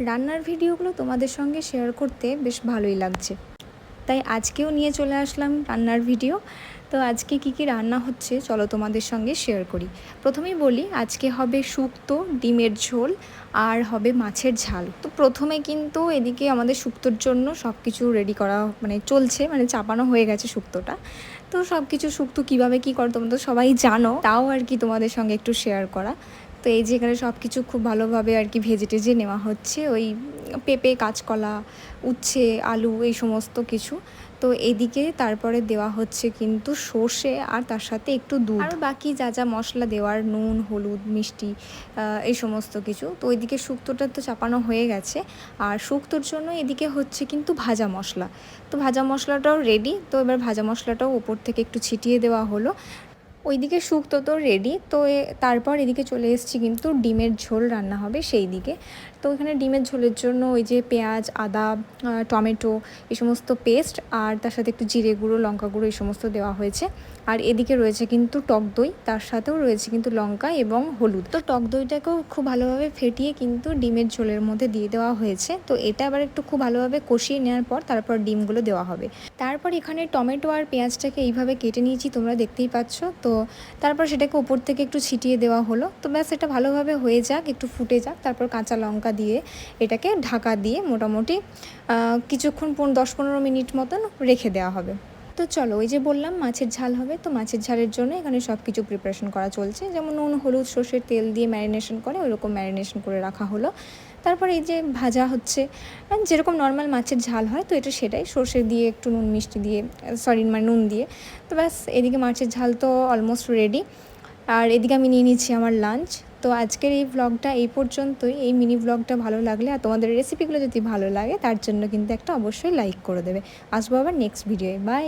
রান্নার ভিডিওগুলো তোমাদের সঙ্গে শেয়ার করতে বেশ ভালোই লাগছে, তাই আজকেও নিয়ে চলে আসলাম রান্নার ভিডিও। তো আজকে কি রান্না হচ্ছে চলো তোমাদের সঙ্গে শেয়ার করি। প্রথমেই বলি, আজকে হবে শুক্তো, ডিমের ঝোল আর হবে মাছের ঝাল। তো প্রথমে কিন্তু এদিকে আমাদের শুক্তোর জন্য সব কিছু রেডি করা চলছে, চাপানো হয়ে গেছে শুক্তোটা। তো সব কিছু শুক্তো কীভাবে কী করে তোমরা তো সবাই জানো, তাও আর কি তোমাদের সঙ্গে একটু শেয়ার করা। তো এই যে এখানে সব কিছু খুব ভালোভাবে আর কি ভেজে টেজে নেওয়া হচ্ছে, ওই পেঁপে, কাঁচকলা, উচ্ছে, আলু, এই সমস্ত কিছু। তো এদিকে তারপরে দেওয়া হচ্ছে কিন্তু সর্ষে আর তার সাথে একটু দুধ আর বাকি যা যা মশলা দেওয়ার, নুন, হলুদ, মিষ্টি, এই সমস্ত কিছু। তো ওইদিকে শুক্তোটা তো চাপানো হয়ে গেছে, আর শুক্তোর জন্য এদিকে হচ্ছে কিন্তু ভাজা মশলা। তো ভাজা মশলাটাও রেডি, তো এবার ভাজা মশলাটাও ওপর থেকে একটু ছিটিয়ে দেওয়া হলো। ওইদিকে শুক্তো তো রেডি, তো তারপর এদিকে চলে এসেছি কিন্তু ডিমের ঝোল রান্না হবে সেই দিকে। তো এখানে ডিমের ঝোলের জন্য ওই যে পেঁয়াজ, আদা, টমেটো, এই সমস্ত পেস্ট আর তার সাথে একটু জিরে গুঁড়ো, লঙ্কা গুঁড়ো এই সমস্ত দেওয়া হয়েছে। আর এদিকে রয়েছে কিন্তু টক দই, তার সাথেও রয়েছে কিন্তু লঙ্কা এবং হলুদ। তো টক দইটাকেও খুব ভালোভাবে ফেটিয়ে কিন্তু ডিমের ঝোলের মধ্যে দিয়ে দেওয়া হয়েছে। তো এটা আবার একটু খুব ভালোভাবে কষিয়ে নেওয়ার পর তারপর ডিমগুলো দেওয়া হবে। তারপর এখানে টমেটো আর পেঁয়াজটাকে এইভাবে কেটে নিয়েছি, তোমরা দেখতেই পাচ্ছ। তো তারপর সেটাকে ওপর থেকে একটু ছিটিয়ে দেওয়া হলো। তো ব্যাস, এটা ভালোভাবে হয়ে যাক, একটু ফুটে যাক, তারপর কাঁচা লঙ্কা দিয়ে এটাকে ঢাকা দিয়ে মোটামুটি কিছুক্ষণ 10-15 মিনিট মতন রেখে দেওয়া হবে। তো চলো, ওই যে বললাম মাছের ঝাল হবে, তো মাছের ঝালের জন্য এখানে সব কিছু প্রিপারেশন করা চলছে, যেমন নুন, হলুদ, সর্ষের তেল দিয়ে ম্যারিনেশন করে ওইরকম ম্যারিনেশন করে রাখা হলো। তারপর এই যে ভাজা হচ্ছে, যেরকম নর্মাল মাছের ঝাল হয়, তো এটা সেটাই, সর্ষে দিয়ে একটু নুন মিষ্টি দিয়ে, নুন দিয়ে। তো ব্যাস, এদিকে মাছের ঝাল তো অলমোস্ট রেডি, আর এদিকে আমি নিয়ে নিচ্ছি আমার লাঞ্চ। তো আজকের এই ব্লগটা এই পর্যন্তই। এই মিনি ব্লগটা ভালো লাগলে আর তোমাদের রেসিপিগুলো যদি ভালো লাগে, তার জন্য কিন্তু একটা অবশ্যই লাইক করে দেবে। আসবো আবার নেক্সট ভিডিওয়ে। বাই।